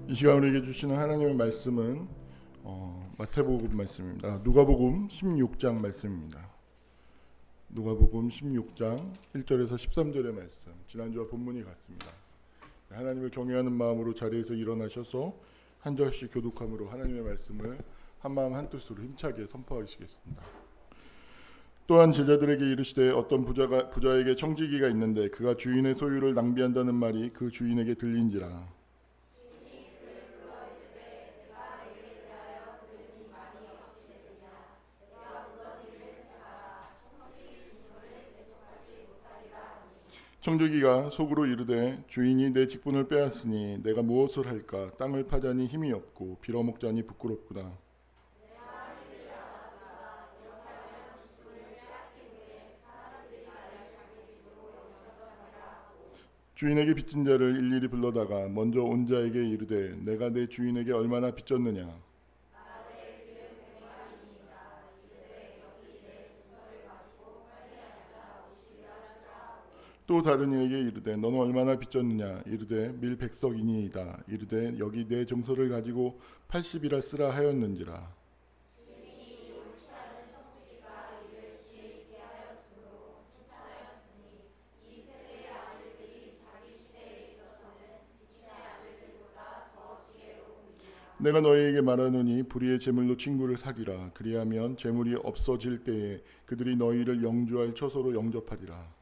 이 시간 우리에게 주시는 하나님의 말씀은 마태복음 말씀입니다. 누가복음 16장 말씀입니다. 누가복음 16장 1절에서 13절의 말씀. 지난주와 본문이 같습니다. 하나님을 경외하는 마음으로 자리에서 일어나셔서 한 절씩 교독함으로 하나님의 말씀을 한마음 한뜻으로 힘차게 선포하시겠습니다. 또한 제자들에게 이르시되 어떤 부자에게 청지기가 있는데 그가 주인의 소유를 낭비한다는 말이 그 주인에게 들린지라. 청지기가 속으로 이르되 주인이 내 직분을 빼앗으니 내가 무엇을 할까? 땅을 파자니 힘이 없고 빌어먹자니 부끄럽구나. 주인에게 빚진 자를 일일이 불러다가 먼저 온 자에게 이르되 내가 내 주인에게 얼마나 빚졌느냐. 또 다른 이에게 이르되 너는 얼마나 빚졌느냐. 이르되 밀 100석이니이다. 이르되 여기 내 정서를 가지고 80이라 쓰라 하였는지라. 내가 너희에게 말하노니 불의의 재물로 친구를 사귀라. 그리하면 재물이 없어질 때에 그들이 너희를 영주할 처소로 영접하리라.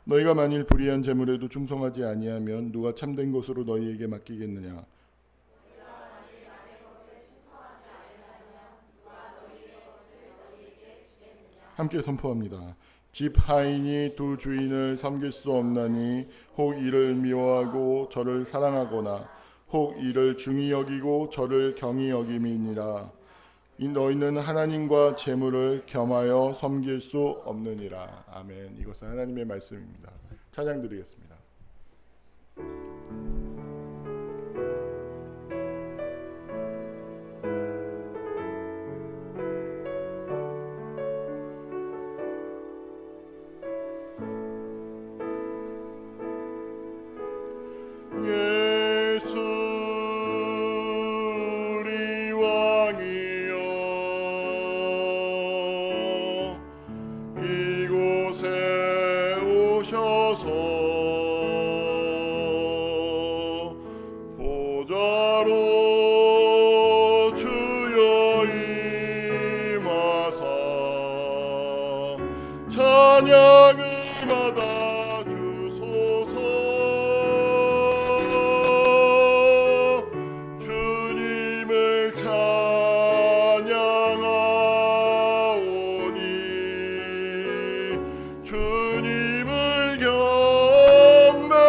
너희가 만일 불의한 재물에도 충성하지 아니하면 누가 참된 것으로 너희에게 맡기겠느냐. 함께 선포합니다. 집 하인이 두 주인을 섬길 수 없나니 혹 이를 미워하고 저를 사랑하거나 혹 이를 중히 여기고 저를 경히 여김이니라. 너희는 하나님과 재물을 겸하여 섬길 수 없느니라. 아멘. 이것은 하나님의 말씀입니다. 찬양 드리겠습니다. 찬양을 받아 주소서. 주님을 찬양하오니 주님을 경배하오니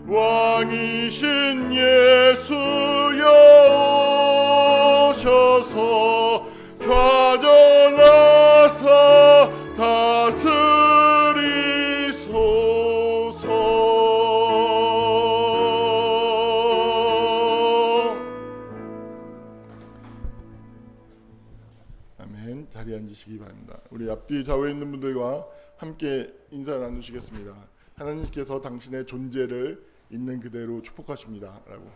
왕이신 예수여 오셔서 좌정하사 다스리소서. 아멘. 자리에 앉으시기 바랍니다. 우리 앞뒤 좌우에 있는 분들과 함께 인사 나누시겠습니다. 하나님께서 당신의 존재를 있는 그대로 축복하십니다 라고.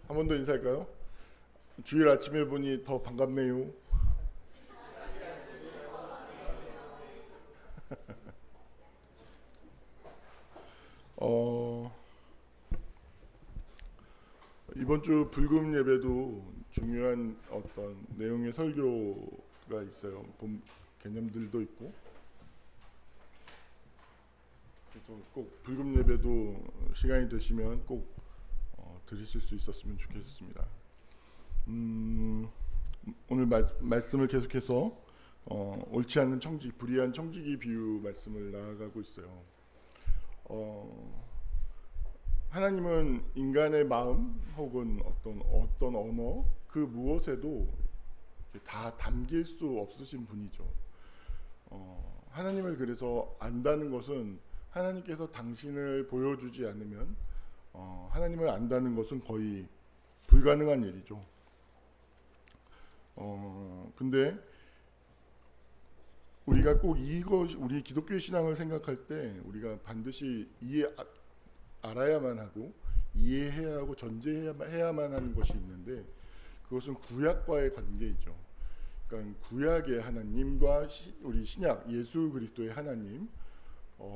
한 번 더 인사할까요? 주일 아침에 보니 더 반갑네요. 이번 주 불금 예배도 중요한 어떤 내용의 설교가 있어요. 본 개념들도 있고. 그래서 꼭 불금 예배도 시간이 되시면 꼭 들으실 수 있었으면 좋겠습니다. 오늘 말씀을 계속해서 옳지 않은 청지기, 불의한 청지기 비유 말씀을 나아가고 있어요. 하나님은 인간의 마음 혹은 어떤 언어 그 무엇에도 다 담길 수 없으신 분이죠. 하나님을 그래서 안다는 것은 하나님께서 당신을 보여주지 않으면 하나님을 안다는 것은 거의 불가능한 일이죠. 근데 우리가 꼭 우리 기독교의 신앙을 생각할 때 우리가 반드시 알아야만 하고 이해해야 하고 전제해야만 하는 것이 있는데, 그것은 구약과의 관계이죠. 그러니까 구약의 하나님과 우리 신약 예수 그리스도의 하나님,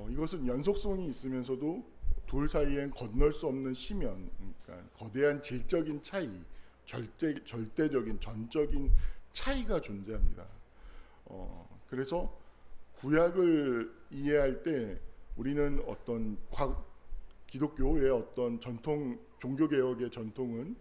이것은 연속성이 있으면서도 둘 사이엔 건널 수 없는 심연, 그러니까 거대한 질적인 차이, 절대적인 전적인 차이가 존재합니다. 그래서 구약을 이해할 때 우리는 어떤 기독교의 어떤 전통, 종교개혁의 전통은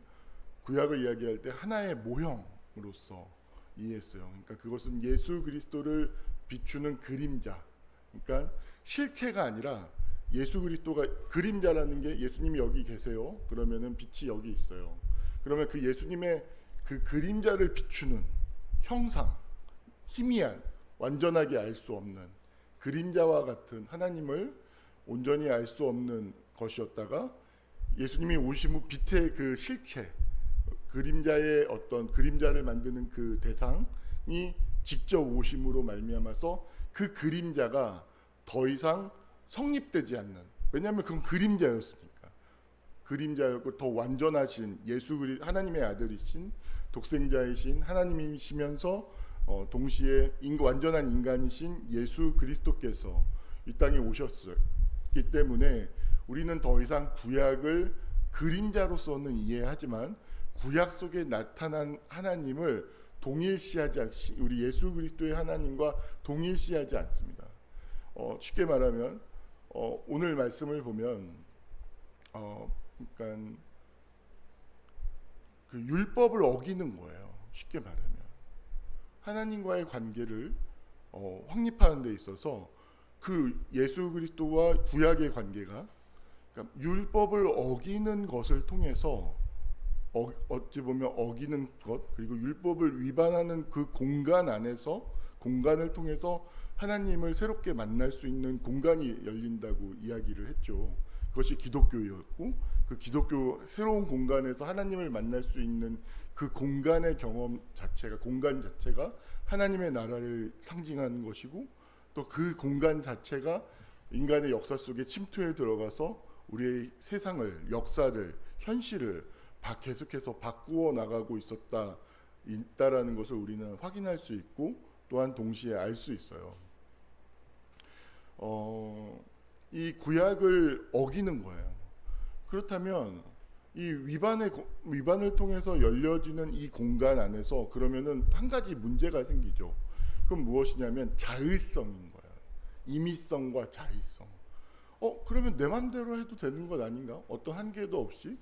구약을 이야기할 때 하나의 모형으로서 이해했어요. 그러니까 그것은 예수 그리스도를 비추는 그림자, 그러니까 실체가 아니라 예수 그리스도가 그림자라는 게, 예수님이 여기 계세요. 그러면은 빛이 여기 있어요. 그러면 그 예수님의 그 그림자를 비추는 형상, 희미한, 완전하게 알 수 없는 그림자와 같은 하나님을 온전히 알 수 없는 것이었다가, 예수님이 오심 후 빛의 그 실체, 그림자의 어떤 그림자를 만드는 그 대상이 직접 오심으로 말미암아서 그 그림자가 더 이상 성립되지 않는, 왜냐하면 그건 그림자였으니까, 그림자였고 더 완전하신 하나님의 아들이신 독생자이신 하나님이시면서 동시에 완전한 인간이신 예수 그리스도께서 이 땅에 오셨기 때문에 우리는 더 이상 구약을 그림자로서는 이해하지만 구약 속에 나타난 하나님을 우리 예수 그리스도의 하나님과 동일시하지 않습니다. 쉽게 말하면 오늘 말씀을 보면 그러니까 그 율법을 어기는 거예요. 쉽게 말하면 하나님과의 관계를 확립하는 데 있어서 그 예수 그리스도와 구약의 관계가, 그러니까 율법을 어기는 것을 통해서 어찌 보면 어기는 것, 그리고 율법을 위반하는 그 공간을 통해서 하나님을 새롭게 만날 수 있는 공간이 열린다고 이야기를 했죠. 그것이 기독교였고, 그 기독교 새로운 공간에서 하나님을 만날 수 있는 그 공간 자체가 하나님의 나라를 상징하는 것이고, 또 그 공간 자체가 인간의 역사 속에 침투해 들어가서 우리의 세상을, 역사를, 현실을 계속해서 바꾸어 나가고 있다라는 것을 우리는 확인할 수 있고, 또한 동시에 알 수 있어요. 이 구약을 어기는 거예요. 그렇다면 이 위반을 통해서 열려지는 이 공간 안에서 그러면은 한 가지 문제가 생기죠. 그건 무엇이냐면 자의성인 거예요. 임의성과 자의성. 그러면 내 맘대로 해도 되는 것 아닌가? 어떤 한계도 없이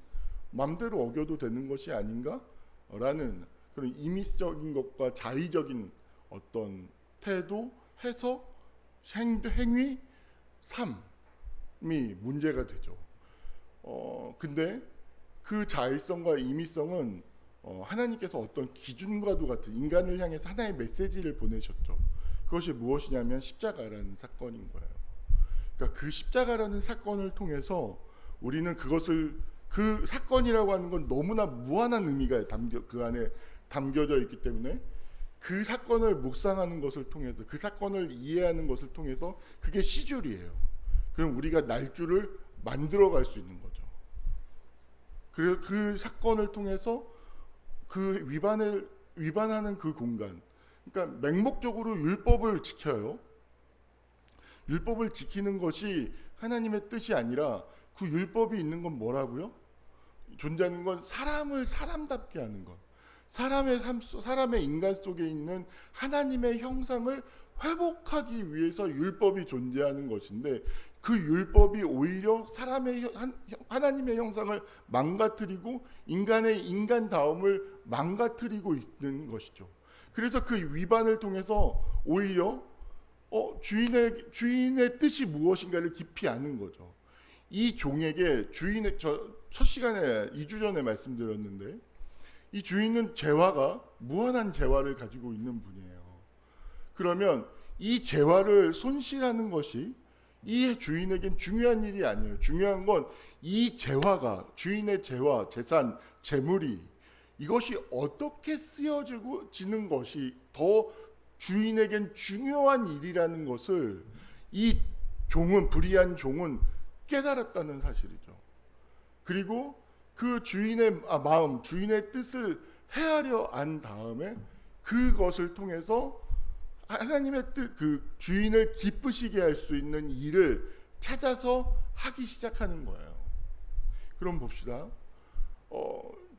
맘대로 어겨도 되는 것이 아닌가? 라는 그런 임의적인 것과 자의적인 어떤 태도, 해석, 행위, 삶이 문제가 되죠. 근데 그 자의성과 임의성은 하나님께서 어떤 기준과도 같은 인간을 향해서 하나의 메시지를 보내셨죠. 그것이 무엇이냐면 십자가라는 사건인 거예요. 그러니까 그 십자가라는 사건을 통해서 우리는 그 사건이라고 하는 건 너무나 무한한 의미가 그 안에 담겨져 있기 때문에 그 사건을 묵상하는 것을 통해서, 그 사건을 이해하는 것을 통해서 그게 시줄이에요. 그럼 우리가 날줄을 만들어갈 수 있는 거죠. 그래서 그 사건을 통해서 그 위반하는 그 공간, 그러니까 맹목적으로 율법을 지켜요. 율법을 지키는 것이 하나님의 뜻이 아니라 그 율법이 있는 건 뭐라고요? 존재하는 건 사람을 사람답게 하는 것. 사람의 인간 속에 있는 하나님의 형상을 회복하기 위해서 율법이 존재하는 것인데, 그 율법이 오히려 하나님의 형상을 망가뜨리고 인간의 인간다움을 망가뜨리고 있는 것이죠. 그래서 그 위반을 통해서 오히려 주인의 뜻이 무엇인가를 깊이 아는 거죠. 이 종에게 첫 시간에 2주 전에 말씀드렸는데, 이 주인은 무한한 재화를 가지고 있는 분이에요. 그러면 이 재화를 손실하는 것이 이 주인에겐 중요한 일이 아니에요. 중요한 건 이 재화가, 주인의 재화, 재산, 재물이 이것이 어떻게 쓰여지는 것이 더 주인에겐 중요한 일이라는 것을 이 종은, 불의한 종은 깨달았다는 사실이죠. 그리고 그 주인의 마음, 주인의 뜻을 헤아려 안 다음에 그것을 통해서 하나님의 뜻, 그 주인을 기쁘시게 할 수 있는 일을 찾아서 하기 시작하는 거예요. 그럼 봅시다.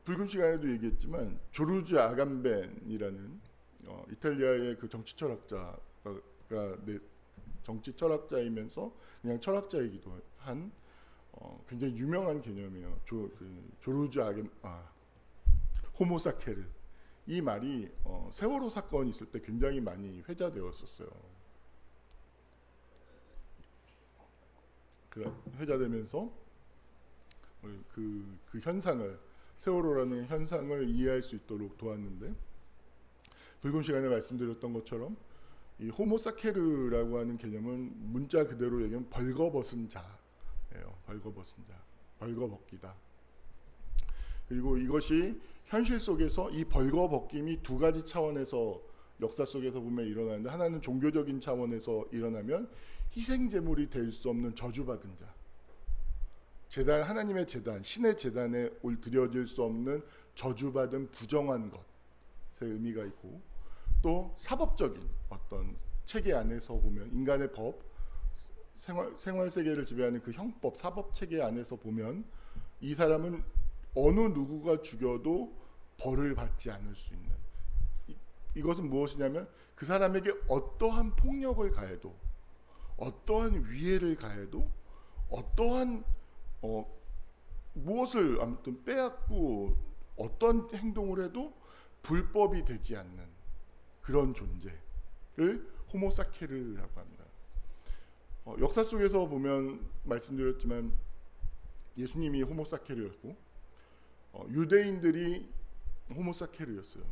불금 시간에도 얘기했지만 조르주 아감벤이라는 이탈리아의 그 정치 철학자가 정치 철학자이면서 그냥 철학자이기도 한 굉장히 유명한 개념이에요. 조르주 호모사케르. 이 말이 세월호 사건이 있을 때 굉장히 많이 회자되었었어요. 회자되면서 그 현상을, 세월호라는 현상을 이해할 수 있도록 도왔는데, 불금 시간에 말씀드렸던 것처럼 이 호모사케르라고 하는 개념은 문자 그대로 얘기하면 벌거벗은 자예요. 벌거벗은 자, 벌거벗기다. 그리고 이것이 현실 속에서 이 벌거벗김이 두 가지 차원에서 역사 속에서 보면 일어나는데, 하나는 종교적인 차원에서 일어나면 희생제물이 될 수 없는 저주받은 자, 제단, 하나님의 제단, 신의 제단에 드려질 수 없는 저주받은 부정한 것의 의미가 있고, 또 사법적인 어떤 체계 안에서 보면 인간의 법, 생활 세계를 지배하는 그 형법, 사법 체계 안에서 보면 이 사람은 어느 누구가 죽여도 벌을 받지 않을 수 있는, 이것은 무엇이냐면 그 사람에게 어떠한 폭력을 가해도, 어떠한 위해를 가해도, 어떠한 무엇을 아무튼 빼앗고 어떤 행동을 해도 불법이 되지 않는 그런 존재를 호모사케르라고 합니다. 역사 속에서 보면 말씀드렸지만 예수님이 호모사케르였고 유대인들이 호모사케르였어요.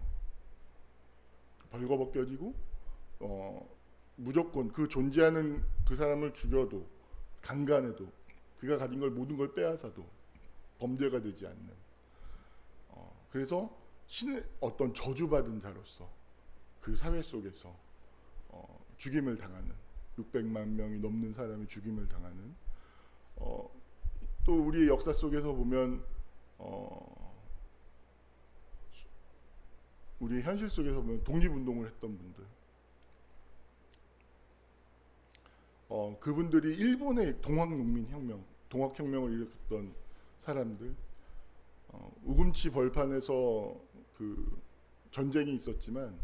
벌거벗겨지고 무조건 그 존재하는 그 사람을 죽여도, 강간해도, 그가 가진 걸 모든 걸 빼앗아도 범죄가 되지 않는, 그래서 신의 어떤 저주받은 자로서 그 사회 속에서 죽임을 당하는, 600만 명이 넘는 사람이 죽임을 당하는, 또 우리의 역사 속에서 보면 우리 현실 속에서 보면 독립운동을 했던 분들, 그분들이 일본의 동학혁명을 일으켰던 사람들, 우금치 벌판에서 그 전쟁이 있었지만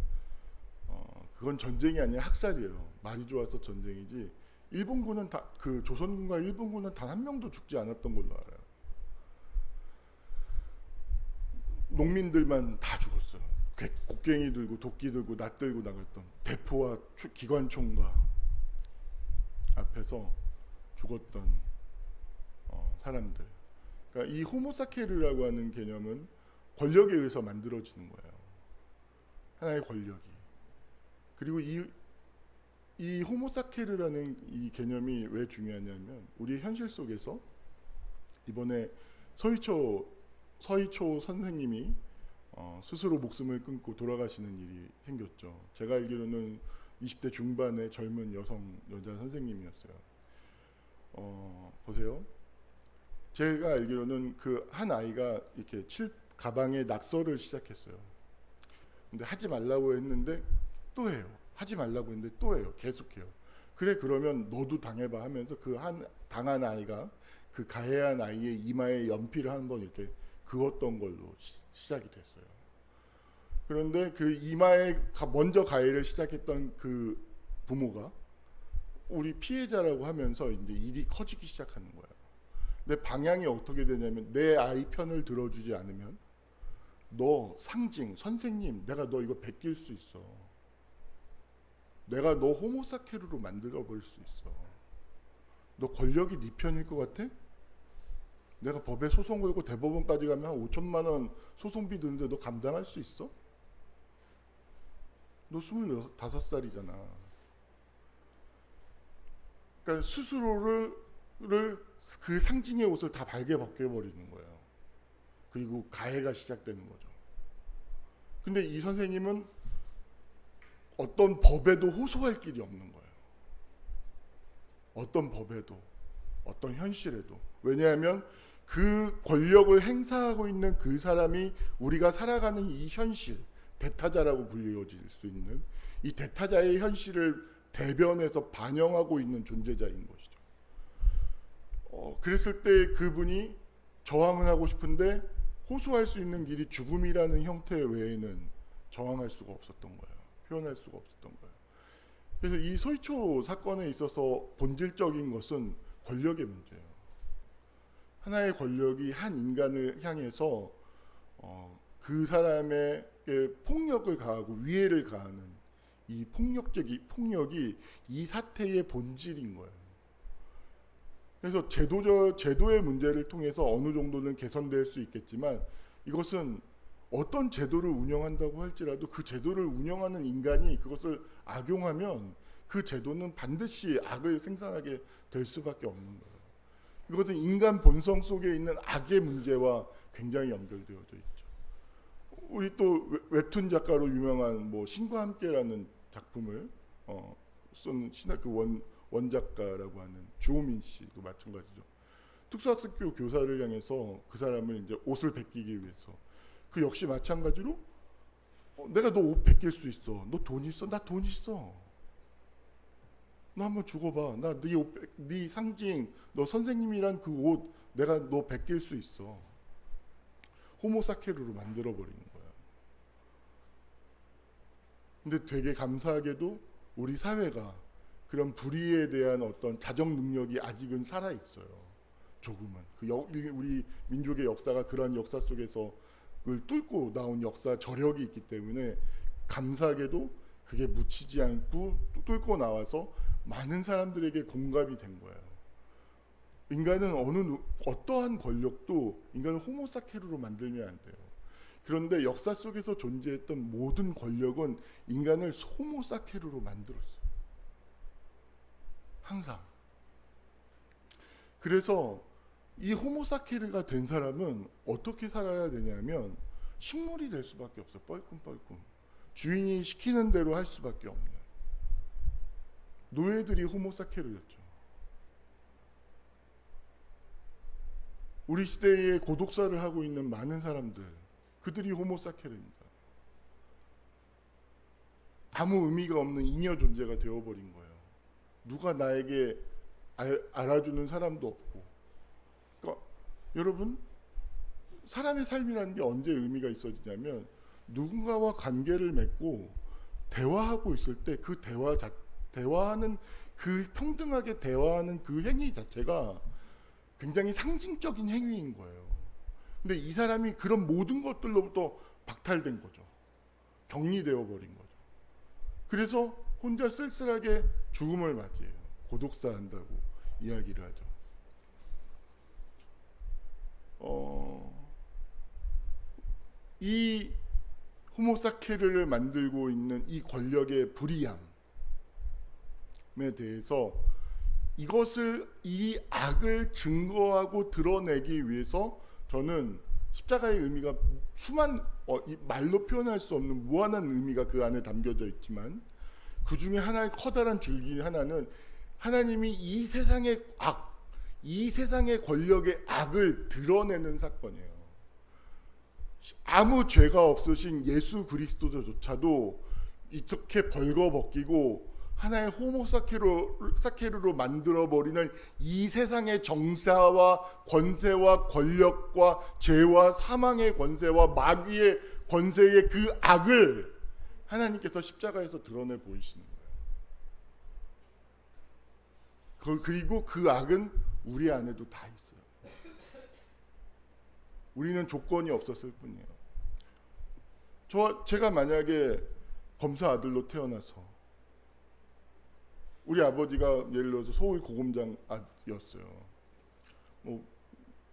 그건 전쟁이 아니라 학살이에요. 말이 좋아서 전쟁이지 일본군은 그 조선군과 일본군은 단 한 명도 죽지 않았던 걸로 알아요. 농민들만 다 죽었어요. 곡괭이 들고 도끼 들고 낫 들고 나갔던 대포와 기관총과 앞에서 죽었던 사람들. 그러니까 이 호모사케르라고 하는 개념은 권력에 의해서 만들어지는 거예요. 하나의 권력이. 그리고 이 호모사케르라는 이 개념이 왜 중요하냐면 우리 현실 속에서 이번에 서희초 선생님이 스스로 목숨을 끊고 돌아가시는 일이 생겼죠. 제가 알기로는 20대 중반의 젊은 여자 선생님이었어요. 보세요. 제가 알기로는 그 한 아이가 이렇게 가방에 낙서를 시작했어요. 근데 하지 말라고 했는데 또 해요. 하지 말라고 했는데 또 해요. 계속해요. 그래, 그러면 너도 당해봐 하면서 그 당한 아이가 그 가해한 아이의 이마에 연필을 한번 이렇게 그었던 걸로 시작이 됐어요. 그런데 그 이마에 먼저 가해를 시작했던 그 부모가 우리 피해자라고 하면서 이제 일이 커지기 시작하는 거예요. 근데 방향이 어떻게 되냐면 내 아이 편을 들어주지 않으면 너 선생님, 내가 너 이거 베낄 수 있어. 내가 너 호모사케르로 만들어 버릴 수 있어. 너 권력이 네 편일 것 같아? 내가 법에 소송 걸고 대법원까지 가면 한 5천만 원 소송비 드는데 너 감당할 수 있어? 너 25살이잖아. 그러니까 스스로를 그 상징의 옷을 다 발개 벗겨버리는 거예요. 그리고 가해가 시작되는 거죠. 근데 이 선생님은 어떤 법에도 호소할 길이 없는 거예요. 어떤 법에도, 어떤 현실에도. 왜냐하면 그 권력을 행사하고 있는 그 사람이 우리가 살아가는 이 현실, 대타자라고 불리워질 수 있는 이 대타자의 현실을 대변해서 반영하고 있는 존재자인 것이죠. 그랬을 때 그분이 저항을 하고 싶은데 호소할 수 있는 길이 죽음이라는 형태 외에는 저항할 수가 없었던 거예요. 표현할 수가 없었던 거예요. 그래서 이 소이초 사건에 있어서 본질적인 것은 권력의 문제예요. 하나의 권력이 한 인간을 향해서 그 사람에게 폭력을 가하고 위해를 가하는 이 폭력이 이 사태의 본질인 거예요. 그래서 제도의 문제를 통해서 어느 정도는 개선될 수 있겠지만 이것은 어떤 제도를 운영한다고 할지라도 그 제도를 운영하는 인간이 그것을 악용하면 그 제도는 반드시 악을 생산하게 될 수밖에 없는 거예요. 이것은 인간 본성 속에 있는 악의 문제와 굉장히 연결되어져 있죠. 우리 또 웹툰 작가로 유명한 신과 함께라는 작품을 쓴 그 원작가라고 하는 주호민 씨도 마찬가지죠. 특수학교 교사를 향해서 그 사람을 이제 옷을 베끼기 위해서 그 역시 마찬가지로 내가 너 옷 베낄 수 있어. 너 돈 있어? 나 돈 있어. 너 한번 주고 봐. 나 네 상징, 너 선생님이란 그 옷 내가 너 베낄 수 있어. 호모사케루로 만들어 버리는 거야. 근데 되게 감사하게도 우리 사회가 그런 불의에 대한 어떤 자정 능력이 아직은 살아 있어요. 조금은. 우리 민족의 역사가 그런 역사 속에서 그걸 뚫고 나온 역사 저력이 있기 때문에 감사하게도 그게 묻히지 않고 뚫고 나와서 많은 사람들에게 공감이 된 거예요. 인간은 어떠한 권력도 인간을 호모사케루로 만들면 안 돼요. 그런데 역사 속에서 존재했던 모든 권력은 인간을 호모사케루로 만들었어요. 항상. 그래서 이 호모사케르가 된 사람은 어떻게 살아야 되냐면 식물이 될 수밖에 없어요. 뻘끔뻘끔. 주인이 시키는 대로 할 수밖에 없는. 노예들이 호모사케르였죠. 우리 시대에 고독사를 하고 있는 많은 사람들, 그들이 호모사케르입니다. 아무 의미가 없는 잉여 존재가 되어버린 거예요. 누가 나에게 알아주는 사람도 없고. 그러니까 여러분, 사람의 삶이라는 게 언제 의미가 있어지냐면 누군가와 관계를 맺고 대화하고 있을 때 그 대화하는 그 평등하게 대화하는 그 행위 자체가 굉장히 상징적인 행위인 거예요. 근데 이 사람이 그런 모든 것들로부터 박탈된 거죠. 격리되어 버린 거죠. 그래서 혼자 쓸쓸하게 죽음을 맞이해요. 고독사 한다고 이야기를 하죠. 이 호모사케르를 만들고 있는 이 권력의 불이함에 대해서 이 악을 증거하고 드러내기 위해서 저는 십자가의 의미가 말로 표현할 수 없는 무한한 의미가 그 안에 담겨져 있지만 그 중에 하나의 커다란 줄기 하나는 하나님이 이 세상의 이 세상의 권력의 악을 드러내는 사건이에요. 아무 죄가 없으신 예수 그리스도조차도 이렇게 벌거벗기고 하나의 호모사케르로 만들어버리는 이 세상의 정사와 권세와 권력과 죄와 사망의 권세와 마귀의 권세의 그 악을 하나님께서 십자가에서 드러내 보이시는 거예요. 그리고 그 악은 우리 안에도 다 있어요. 우리는 조건이 없었을 뿐이에요. 제가 만약에 검사 아들로 태어나서 우리 아버지가 예를 들어서 서울 고검장 아들이었어요.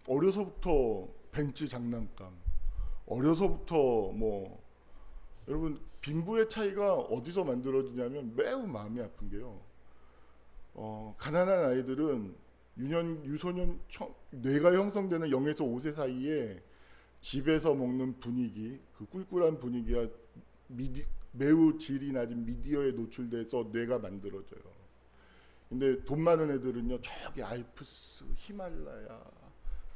어려서부터 벤츠 장난감, 어려서부터 여러분 빈부의 차이가 어디서 만들어지냐면 매우 마음이 아픈 게요. 가난한 아이들은 유소년 뇌가 형성되는 0에서 5세 사이에 집에서 먹는 분위기, 그 꿀꿀한 분위기가 매우 질이 낮은 미디어에 노출돼서 뇌가 만들어져요. 근데 돈 많은 애들은요, 저기 알프스, 히말라야,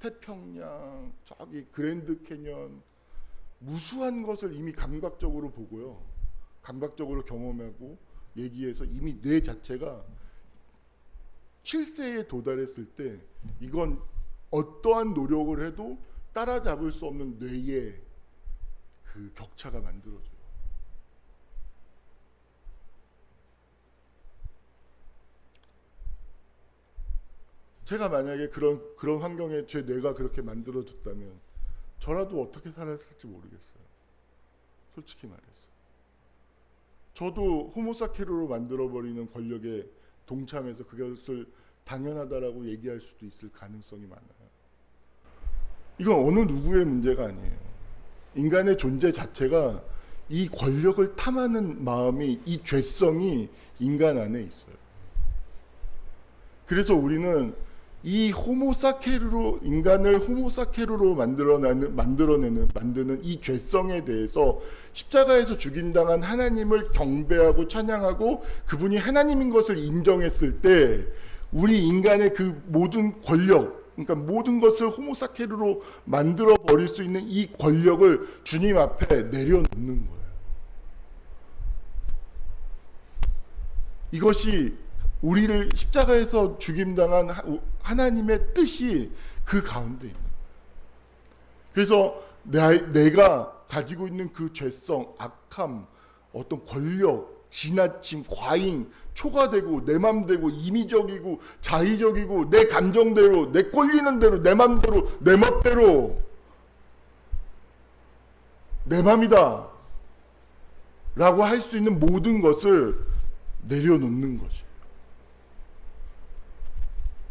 태평양, 저기 그랜드 캐년, 무수한 것을 이미 감각적으로 보고요, 감각적으로 경험하고 얘기해서 이미 뇌 자체가 7세에 도달했을 때 이건 어떠한 노력을 해도 따라잡을 수 없는 뇌의 그 격차가 만들어져요. 제가 만약에 그런 환경에 제 뇌가 그렇게 만들어졌다면 저라도 어떻게 살았을지 모르겠어요. 솔직히 말해서. 저도 호모사케르로 만들어버리는 권력에 동참해서 그것을 당연하다라고 얘기할 수도 있을 가능성이 많아요. 이건 어느 누구의 문제가 아니에요. 인간의 존재 자체가 이 권력을 탐하는 마음이, 이 죄성이 인간 안에 있어요. 그래서 우리는 이 호모사케르로, 인간을 호모사케르로 만드는 이 죄성에 대해서 십자가에서 죽임당한 하나님을 경배하고 찬양하고 그분이 하나님인 것을 인정했을 때 우리 인간의 그 모든 권력, 그러니까 모든 것을 호모사케르로 만들어 버릴 수 있는 이 권력을 주님 앞에 내려놓는 거예요. 이것이 우리를 십자가에서 죽임당한 하나님의 뜻이 그 가운데 있는 거예요. 그래서 내가 가지고 있는 그 죄성, 악함, 어떤 권력, 지나침, 과잉, 초과되고 내 맘대로 임의적이고 자의적이고 내 감정대로, 내 꼴리는 대로, 내 맘대로, 내 멋대로 내 맘이다 라고 할 수 있는 모든 것을 내려놓는 것이에요.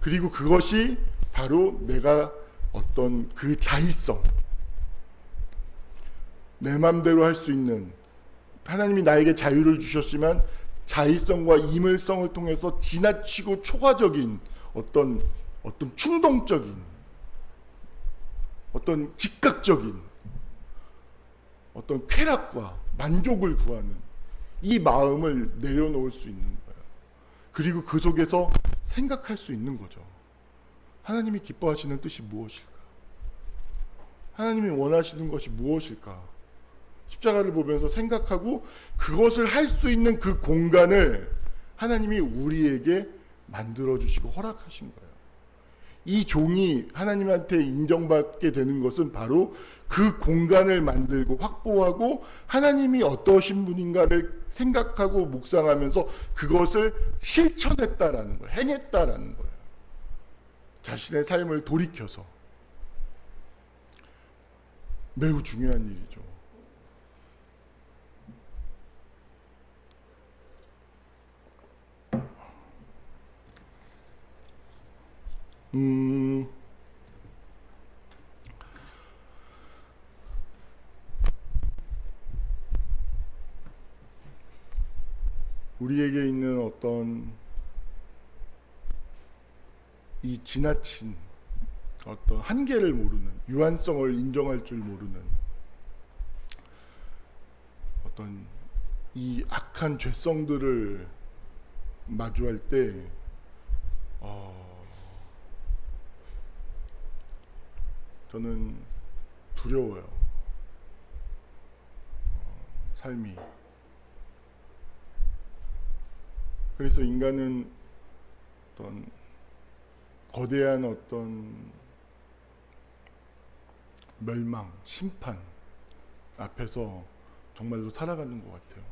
그리고 그것이 바로 내가 어떤 그 자의성, 내 맘대로 할 수 있는, 하나님이 나에게 자유를 주셨지만 자의성과 임을성을 통해서 지나치고 초과적인 어떤 충동적인, 어떤 즉각적인 어떤 쾌락과 만족을 구하는 이 마음을 내려놓을 수 있는 거예요. 그리고 그 속에서 생각할 수 있는 거죠. 하나님이 기뻐하시는 뜻이 무엇일까? 하나님이 원하시는 것이 무엇일까? 십자가를 보면서 생각하고 그것을 할 수 있는 그 공간을 하나님이 우리에게 만들어주시고 허락하신 거예요. 이 종이 하나님한테 인정받게 되는 것은 바로 그 공간을 만들고 확보하고 하나님이 어떠신 분인가를 생각하고 묵상하면서 그것을 실천했다라는 거예요. 행했다라는 거예요. 자신의 삶을 돌이켜서. 매우 중요한 일이죠. 우리에게 있는 어떤 이 지나친 어떤 한계를 모르는, 유한성을 인정할 줄 모르는 어떤 이 악한 죄성들을 마주할 때 저는 두려워요. 삶이. 그래서 인간은 어떤 거대한 어떤 멸망, 심판 앞에서 정말로 살아가는 것 같아요.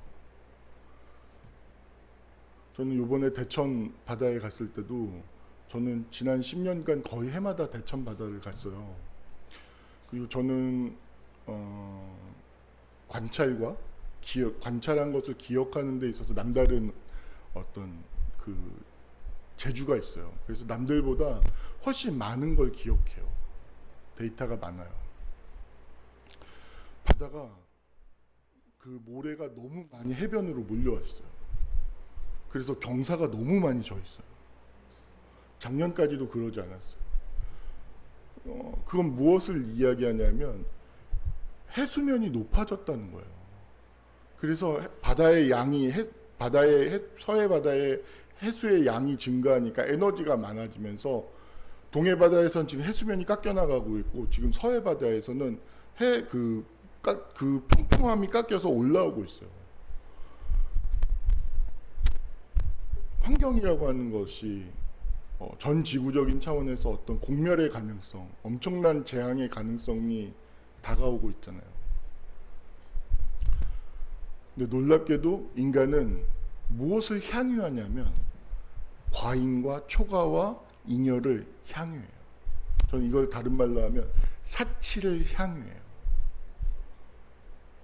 저는 이번에 대천 바다에 갔을 때도 저는 지난 10년간 거의 해마다 대천 바다를 갔어요. 그리고 저는 관찰과 관찰한 것을 기억하는 데 있어서 남다른 어떤 그 재주가 있어요. 그래서 남들보다 훨씬 많은 걸 기억해요. 데이터가 많아요. 바다가 그 모래가 너무 많이 해변으로 몰려왔어요. 그래서 경사가 너무 많이 져 있어요. 작년까지도 그러지 않았어요. 그건 무엇을 이야기하냐면 해수면이 높아졌다는 거예요. 그래서 바다의 양이 서해 바다의 해수의 양이 증가하니까 에너지가 많아지면서 동해 바다에서는 지금 해수면이 깎여 나가고 있고 지금 서해 바다에서는 그 평평함이 깎여서 올라오고 있어요. 환경이라고 하는 것이 전 지구적인 차원에서 어떤 공멸의 가능성, 엄청난 재앙의 가능성이 다가오고 있잖아요. 근데 놀랍게도 인간은 무엇을 향유하냐면 과잉과 초가와 잉여를 향유해요. 저는 이걸 다른 말로 하면 사치를 향유해요.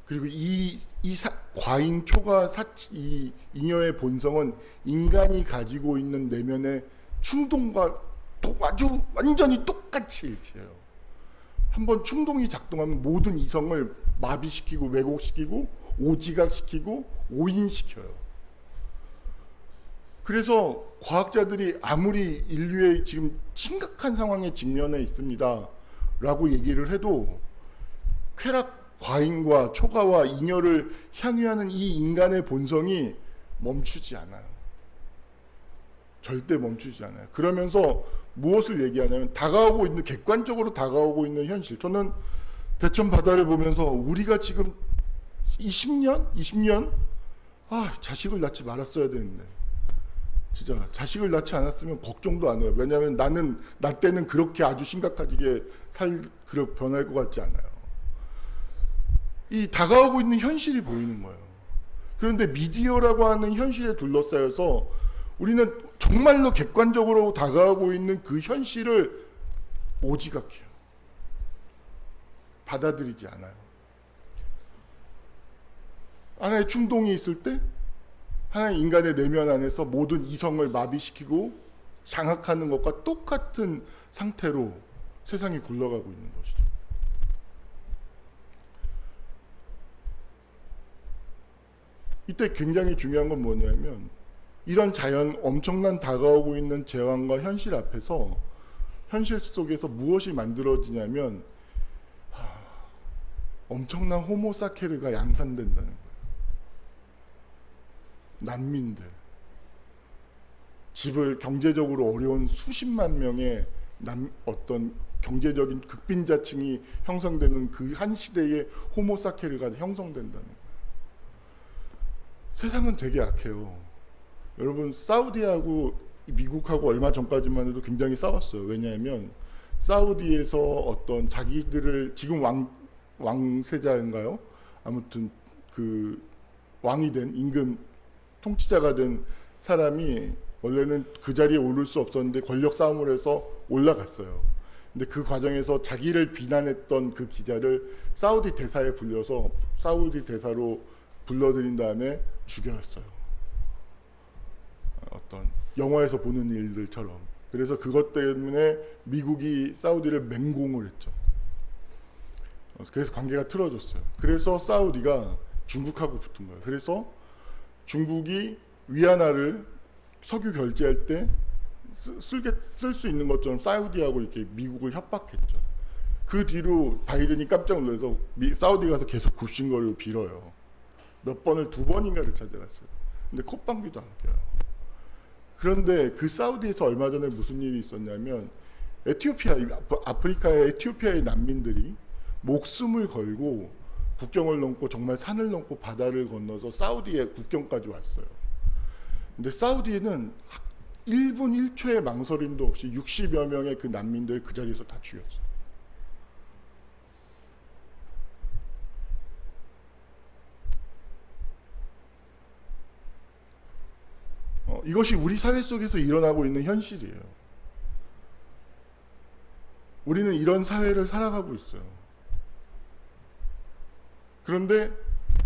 그리고 과잉, 초가, 사치, 이 잉여의 본성은 인간이 가지고 있는 내면의 충동과 아주 완전히 똑같이 일치해요. 한번 충동이 작동하면 모든 이성을 마비시키고 왜곡시키고 오지각시키고 오인시켜요. 그래서 과학자들이 아무리 인류의 지금 심각한 상황에 직면해 있습니다 라고 얘기를 해도 쾌락, 과잉과 초가와 잉여를 향유하는 이 인간의 본성이 멈추지 않아요. 절대 멈추지 않아요. 그러면서 무엇을 얘기하냐면 객관적으로 다가오고 있는 현실. 저는 대천 바다를 보면서 우리가 지금 20년 자식을 낳지 말았어야 되는데 진짜 자식을 낳지 않았으면 걱정도 안 해요. 왜냐하면 나 때는 그렇게 아주 심각하게 변할 것 같지 않아요. 이 다가오고 있는 현실이 보이는 거예요. 그런데 미디어라고 하는 현실에 둘러싸여서 우리는 정말로 객관적으로 다가오고 있는 그 현실을 오지각해요. 받아들이지 않아요. 하나의 충동이 있을 때 하나의 인간의 내면 안에서 모든 이성을 마비시키고 장악하는 것과 똑같은 상태로 세상이 굴러가고 있는 것이죠. 이때 굉장히 중요한 건 뭐냐면 이런 엄청난 다가오고 있는 재앙과 현실 앞에서 현실 속에서 무엇이 만들어지냐면 엄청난 호모사케르가 양산된다는 거예요. 난민들, 집을 경제적으로 어려운 수십만 명의 어떤 경제적인 극빈자층이 형성되는 그 한 시대의 호모사케르가 형성된다는 거예요. 세상은 되게 약해요. 여러분 사우디하고 미국하고 얼마 전까지만 해도 굉장히 싸웠어요. 왜냐하면 사우디에서 어떤 자기들을 지금 왕세자인가요? 아무튼 그 왕이 된 임금 통치자가 된 사람이 원래는 그 자리에 오를 수 없었는데 권력 싸움을 해서 올라갔어요. 근데 그 과정에서 자기를 비난했던 그 기자를 사우디 대사에 불려서 사우디 대사로 불러들인 다음에 죽였어요. 어떤 영화에서 보는 일들처럼. 그래서 그것 때문에 미국이 사우디를 맹공을 했죠. 그래서 관계가 틀어졌어요. 그래서 사우디가 중국하고 붙은 거예요. 그래서 중국이 위안화를 석유 결제할 때 쓸 수 있는 것처럼 사우디하고 이렇게 미국을 협박했죠. 그 뒤로 바이든이 깜짝 놀라서 사우디 가서 계속 굽신거리고 빌어요. 몇 번을 2번인가를 찾아갔어요. 근데 콧방귀도 안 껴요. 그런데 그 사우디에서 얼마 전에 무슨 일이 있었냐면 아프리카의 에티오피아의 난민들이 목숨을 걸고 국경을 넘고 정말 산을 넘고 바다를 건너서 사우디의 국경까지 왔어요. 근데 사우디는 1분 1초의 망설임도 없이 60여 명의 그 난민들 그 자리에서 다 죽였어요. 이것이 우리 사회 속에서 일어나고 있는 현실이에요. 우리는 이런 사회를 살아가고 있어요. 그런데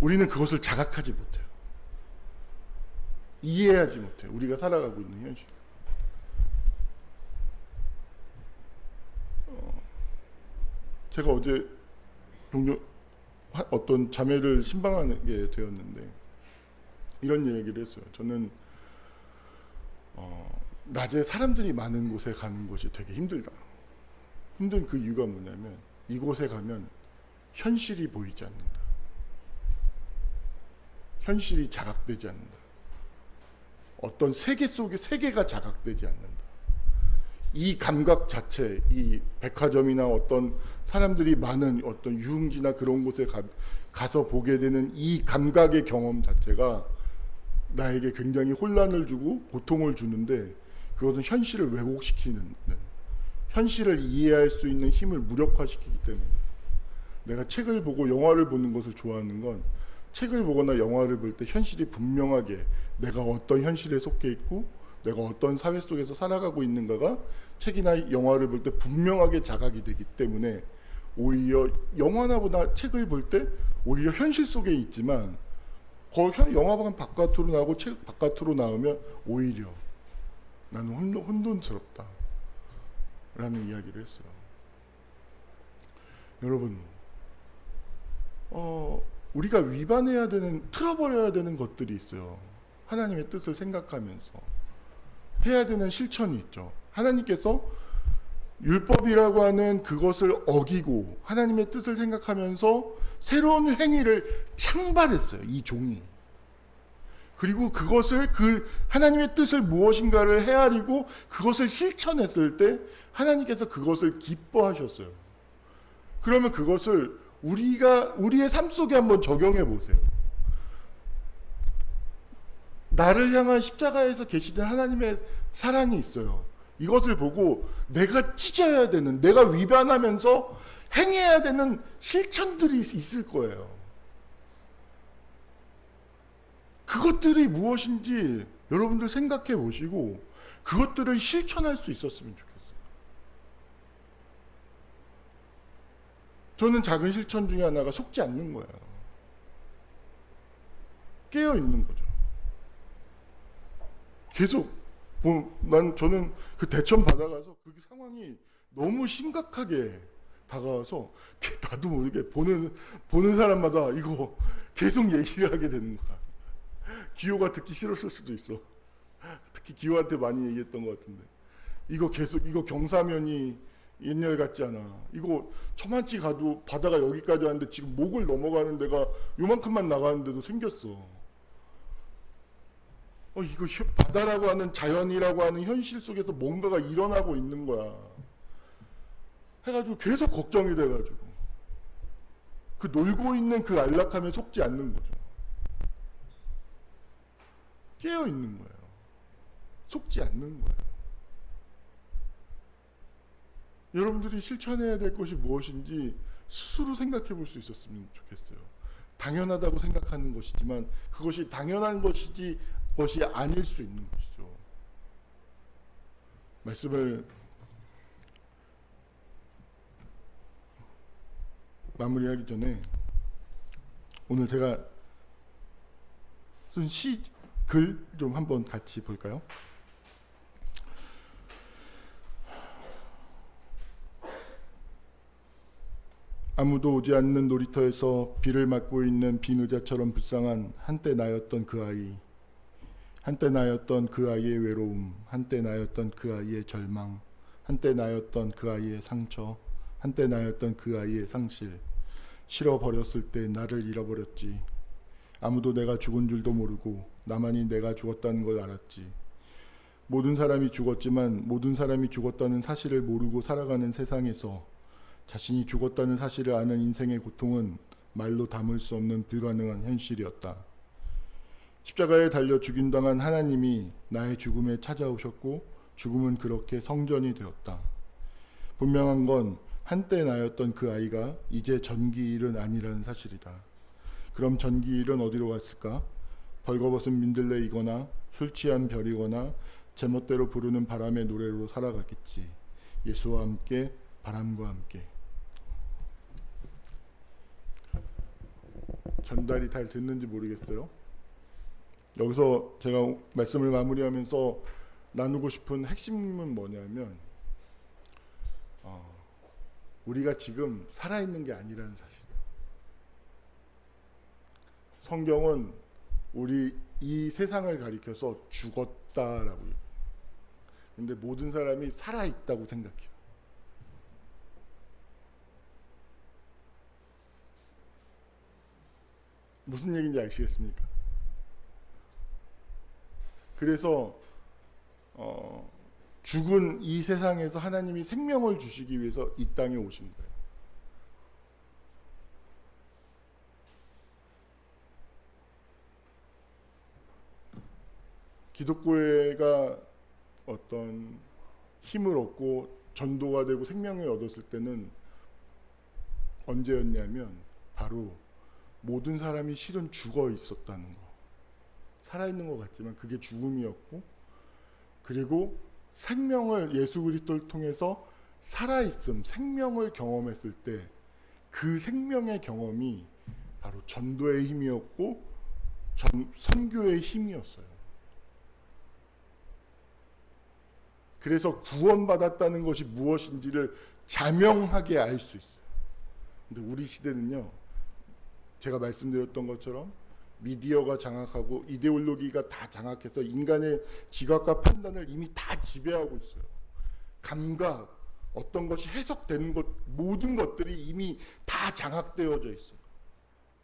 우리는 그것을 자각하지 못해요. 이해하지 못해요. 우리가 살아가고 있는 현실. 제가 어제 종종 어떤 자매를 신방하게 되었는데 이런 얘기를 했어요. 저는 낮에 사람들이 많은 곳에 가는 것이 되게 힘들다. 힘든 그 이유가 뭐냐면 이곳에 가면 현실이 보이지 않는다. 현실이 자각되지 않는다. 어떤 세계 속에 세계가 자각되지 않는다. 이 감각 자체, 이 백화점이나 어떤 사람들이 많은 어떤 유흥지나 그런 곳에 가서 보게 되는 이 감각의 경험 자체가 나에게 굉장히 혼란을 주고 고통을 주는데, 그것은 현실을 왜곡시키는, 현실을 이해할 수 있는 힘을 무력화시키기 때문에, 내가 책을 보고 영화를 보는 것을 좋아하는 건 책을 보거나 영화를 볼 때 현실이 분명하게 내가 어떤 현실에 속해 있고 내가 어떤 사회 속에서 살아가고 있는가가 책이나 영화를 볼 때 분명하게 자각이 되기 때문에, 오히려 영화나 보다 책을 볼 때 오히려 현실 속에 있지만 영화관 바깥으로 나오고 책 바깥으로 나오면 오히려 나는 혼돈스럽다 라는 이야기를 했어요. 여러분, 우리가 위반해야 되는, 틀어버려야 되는 것들이 있어요. 하나님의 뜻을 생각하면서 해야 되는 실천이 있죠. 하나님께서 율법이라고 하는 그것을 어기고 하나님의 뜻을 생각하면서 새로운 행위를 창발했어요. 이 종이. 그리고 그것을, 그 하나님의 뜻을 무엇인가를 헤아리고 그것을 실천했을 때 하나님께서 그것을 기뻐하셨어요. 그러면 그것을 우리의 삶 속에 한번 적용해 보세요. 나를 향한 십자가에서 계시던 하나님의 사랑이 있어요. 이것을 보고 내가 찢어야 되는, 내가 위반하면서 행해야 되는 실천들이 있을 거예요. 그것들이 무엇인지 여러분들 생각해 보시고 그것들을 실천할 수 있었으면 좋겠어요. 저는 작은 실천 중에 하나가 속지 않는 거예요. 깨어 있는 거죠. 계속 저는 그 대천 받아가서 그 상황이 너무 심각하게 다가와서 나도 모르게 보는 사람마다 이거 계속 얘기를 하게 되는 거야. 기호가 듣기 싫었을 수도 있어. 특히 기호한테 많이 얘기했던 것 같은데, 이거 경사면이 옛날 같지 않아. 이거 저만치 가도 바다가 여기까지 왔는데 지금 목을 넘어가는 데가 요만큼만 나가는데도 생겼어. 이거 바다라고 하는, 자연이라고 하는 현실 속에서 뭔가가 일어나고 있는 거야. 해가지고 계속 걱정이 돼가지고 그 놀고 있는 그 안락함에 속지 않는 거죠. 깨어 있는 거예요. 속지 않는 거예요. 여러분들이 실천해야 될 것이 무엇인지 스스로 생각해 볼 수 있었으면 좋겠어요. 당연하다고 생각하는 것이지만 그것이 당연한 것이 아닐 수 있는 것이죠. 말씀을 마무리하기 전에 오늘 제가 쓴 글 좀 한번 같이 볼까요? 아무도 오지 않는 놀이터에서 비를 맞고 있는 빈 의자처럼 불쌍한 한때 나였던 그 아이, 한때 나였던 그 아이의 외로움, 한때 나였던 그 아이의 절망, 한때 나였던 그 아이의 상처, 한때 나였던 그 아이의 상실. 실어버렸을 때 나를 잃어버렸지. 아무도 내가 죽은 줄도 모르고 나만이 내가 죽었다는 걸 알았지. 모든 사람이 죽었지만 모든 사람이 죽었다는 사실을 모르고 살아가는 세상에서 자신이 죽었다는 사실을 아는 인생의 고통은 말로 담을 수 없는 불가능한 현실이었다. 십자가에 달려 죽임당한 하나님이 나의 죽음에 찾아오셨고 죽음은 그렇게 성전이 되었다. 분명한 건 한때 나였던 그 아이가 이제 전기일은 아니라는 사실이다. 그럼 전기일은 어디로 갔을까? 벌거벗은 민들레이거나 술 취한 별이거나 제멋대로 부르는 바람의 노래로 살아갔겠지. 예수와 함께, 바람과 함께. 전달이 잘 됐는지 모르겠어요. 여기서 제가 말씀을 마무리하면서 나누고 싶은 핵심은 뭐냐면, 우리가 지금 살아있는 게 아니라는 사실이에요. 성경은 우리 이 세상을 가리켜서 죽었다라고 얘기해요. 근데 모든 사람이 살아있다고 생각해요. 무슨 얘기인지 아시겠습니까? 그래서 죽은 이 세상에서 하나님이 생명을 주시기 위해서 이 땅에 오신 거예요. 기독교회가 어떤 힘을 얻고 전도가 되고 생명을 얻었을 때는 언제였냐면 바로 모든 사람이 실은 죽어 있었다는 거. 살아있는 것 같지만 그게 죽음이었고, 그리고 생명을 예수 그리스도를 통해서 살아있음, 생명을 경험했을 때 그 생명의 경험이 바로 전도의 힘이었고 선교의 힘이었어요. 그래서 구원받았다는 것이 무엇인지를 자명하게 알 수 있어요. 근데 우리 시대는요, 제가 말씀드렸던 것처럼 미디어가 장악하고 이데올로기가 다 장악해서 인간의 지각과 판단을 이미 다 지배하고 있어요. 감각, 어떤 것이 해석되는 것, 모든 것들이 이미 다 장악되어져 있어요.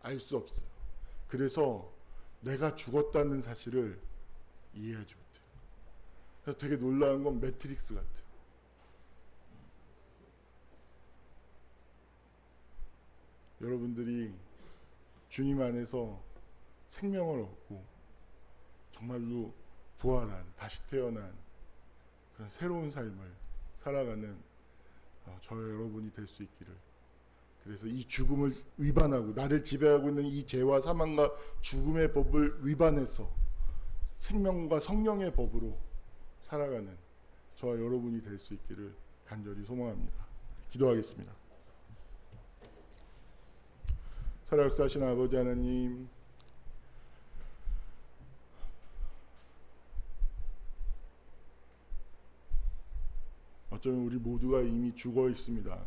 알 수 없어요. 그래서 내가 죽었다는 사실을 이해하지 못해요. 그래서 되게 놀라운 건 매트릭스 같아요. 여러분들이 주님 안에서 생명을 얻고 정말로 부활한, 다시 태어난 그런 새로운 삶을 살아가는 저 여러분이 될 수 있기를. 그래서 이 죽음을 위반하고 나를 지배하고 있는 이 죄와 사망과 죽음의 법을 위반해서 생명과 성령의 법으로 살아가는 저와 여러분이 될 수 있기를 간절히 소망합니다. 기도하겠습니다. 살아 역사하신 아버지 하나님, 어쩌면 우리 모두가 이미 죽어 있습니다.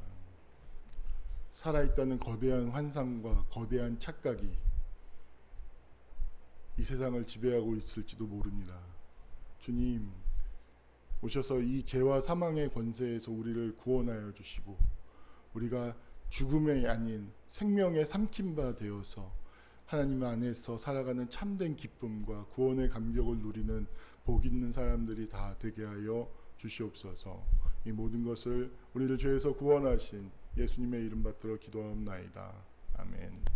살아있다는 거대한 환상과 거대한 착각이 이 세상을 지배하고 있을지도 모릅니다. 주님, 오셔서 이 죄와 사망의 권세에서 우리를 구원하여 주시고 우리가 죽음이 아닌 생명의 삼킴바 되어서 하나님 안에서 살아가는 참된 기쁨과 구원의 감격을 누리는 복 있는 사람들이 다 되게 하여 주시옵소서. 이 모든 것을 우리를 죄에서 구원하신 예수님의 이름 받들어 기도하옵나이다. 아멘.